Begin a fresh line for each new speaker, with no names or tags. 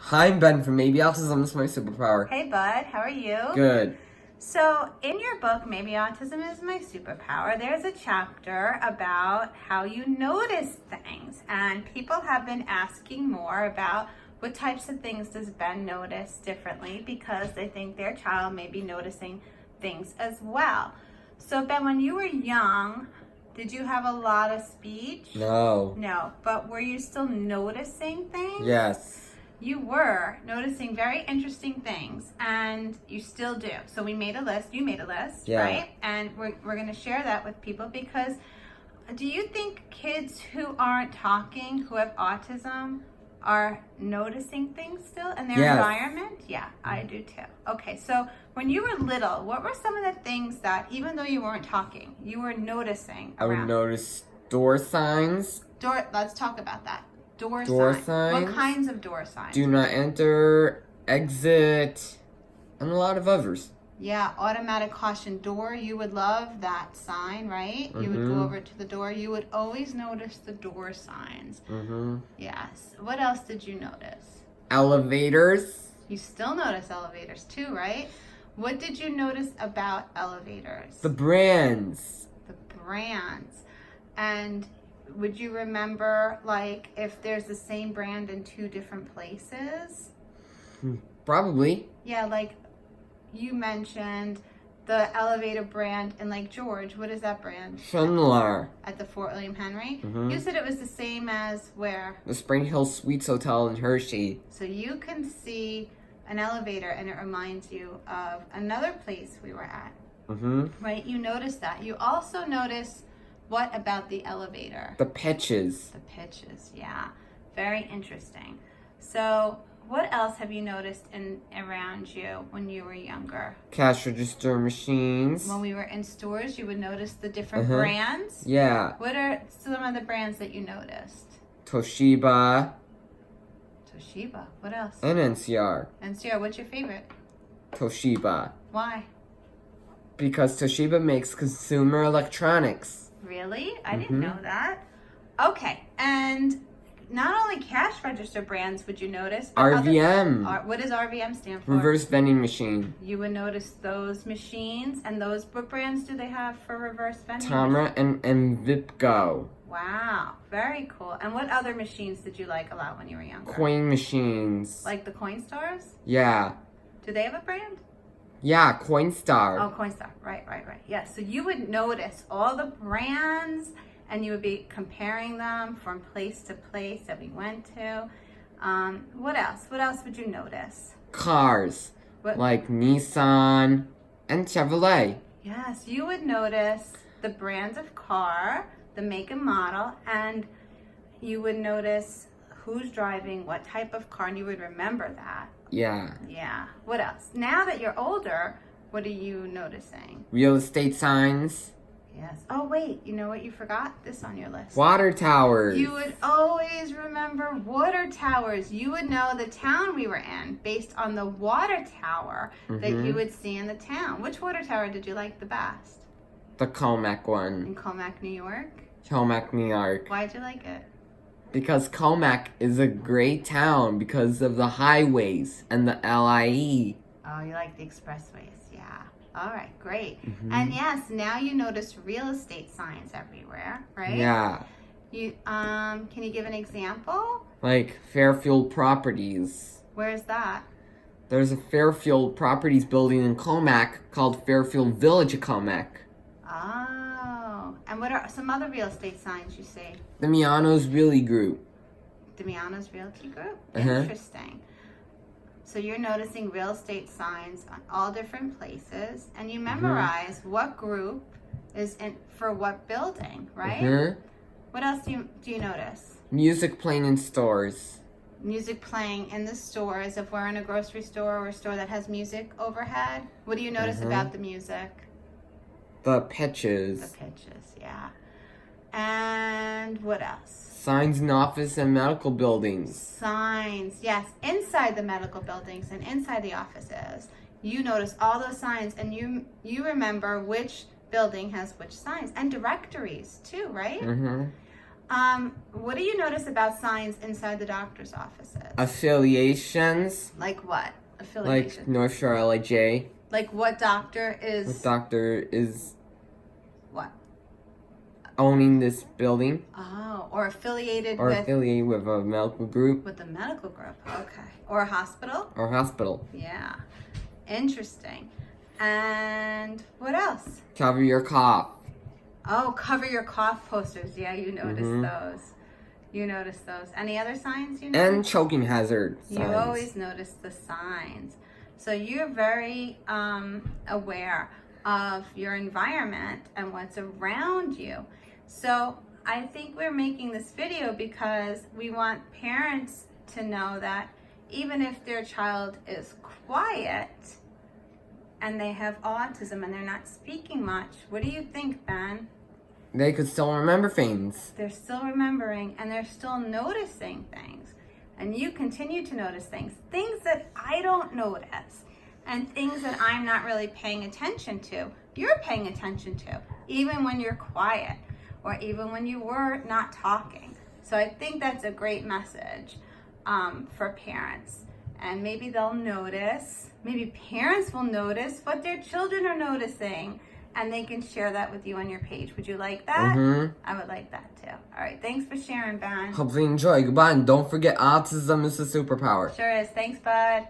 Hi, I'm Ben from Maybe Autism is My Superpower.
Hey bud, how are you?
Good.
So in your book, Maybe Autism is My Superpower, there's a chapter about how you notice things. And people have been asking more about what types of things does Ben notice differently because they think their child may be noticing things as well. So Ben, when you were young, did you have a lot of speech?
No.
No, but were you still noticing things?
Yes.
You were noticing very interesting things, and you still do. So we made a list. You made a list,
Yeah.
right? And we're going to share that with people because do you think kids who aren't talking, who have autism, are noticing things still in their
Yes.
environment? Yeah, I do too. Okay, so when you were little, what were some of the things that, even though you weren't talking, you were noticing
I would
around?
notice door signs,
Let's talk about that. Door
signs.
What kinds of door signs?
do not enter, exit, and a lot of others.
Yeah, automatic caution door. You would love that sign, right? You would go over to the door. You would always notice the door signs. Yes. What else did you notice?
Elevators.
You still notice elevators too, right? What did you notice about elevators?
The brands.
The brands. And would you remember, like, if there's the same brand in two different places?
Probably.
Yeah, like you mentioned the elevator brand in Lake George. What is that brand?
Schindler.
At the Fort William Henry? You said it was the same as where?
The Spring Hill Suites Hotel in Hershey.
So you can see an elevator and it reminds you of another place we were at. Right? You notice that. You also notice what about the elevator?
The pitches.
The pitches, yeah. Very interesting. So what else have you noticed around you when you were younger?
Cash register machines.
When we were in stores, you would notice the different brands.
Yeah.
What are some of the brands that you noticed?
Toshiba.
Toshiba. What else?
And NCR.
NCR. What's your favorite?
Toshiba.
Why?
Because Toshiba makes consumer electronics.
Really? I didn't know that. Okay. And not only cash register brands would you notice, but
RVM.
What does RVM stand for?
Reverse vending machine.
You would notice those machines. And those, what brands do they have for reverse vending?
Tamra and Vipco.
Wow, very cool. And what other machines did you like a lot when you were younger?
Coin machines.
Like the Coinstars?
Yeah.
Do they have a brand?
Yeah, Coinstar.
Oh, Coinstar. Right. Yeah, so you would notice all the brands and you would be comparing them from place to place that we went to. What else? What else would you notice?
Cars.
What?
Like Nissan and Chevrolet.
Yes, you would notice the brands of car, the make and model, and you would notice who's driving what type of car, and you would remember that.
Yeah.
Yeah. What else? Now that you're older, what are you noticing?
Real estate signs.
Yes. Oh, wait. You know what? You forgot this on your list.
Water towers.
You would always remember water towers. You would know the town we were in based on the water tower that you would see in the town. Which water tower did you like the best?
The Comac one.
In Comac, New York?
Comac, New York.
Why'd you like it?
Because Comac is a great town because of the highways and the LIE.
Oh, you like the expressways. Yeah. All right, great. And yes, now you notice real estate signs everywhere, right?
Yeah.
You can you give an example?
Like Fairfield Properties.
Where's that?
There's a Fairfield Properties building in Comac called Fairfield Village of Comac.
Oh. And what are some other real estate signs you see?
The Miano's Really Group.
Damiano's Realty Group? Interesting. So you're noticing real estate signs on all different places, and you memorize what group is in for what building, right? What else do you notice?
Music playing in stores.
Music playing in the stores. If we're in a grocery store or a store that has music overhead, what do you notice about the music?
The pitches.
The pitches, yeah. And what else?
Signs in office and medical buildings.
Signs, yes. Inside the medical buildings and inside the offices. You notice all those signs and you remember which building has which signs. And directories too, right? What do you notice about signs inside the doctor's offices?
Affiliations,
Like what?
like
Affiliation.
North Shore LIJ.
Like what doctor is
What doctor is
what?
owning this building
Oh, or affiliated
or
with
affiliated with a medical group
the medical group. Okay. Or a hospital?
or hospital.
Yeah. Interesting. And what else?
Cover your cough.
Oh, cover your cough posters. Yeah, you notice
Mhm.
those. You notice those. Any other signs you
And
notice?
choking hazard signs.
You always notice the signs. So you're very aware of your environment and what's around you. So I think we're making this video because we want parents to know that even if their child is quiet and they have autism and they're not speaking much, what do you think, Ben?
They could still remember things.
They're still remembering and they're still noticing things. And you continue to notice things that I don't notice, and things that I'm not really paying attention to. You're paying attention to, even when you're quiet or even when you were not talking. So I think that's a great message for parents. And maybe they'll notice, maybe parents will notice what their children are noticing, and they can share that with you on your page. Would you like that?
Mm-hmm.
I would like that too. All right, thanks for sharing, Ben.
Hopefully you enjoy. Goodbye, and don't forget autism is a superpower.
Sure is. Thanks, bud.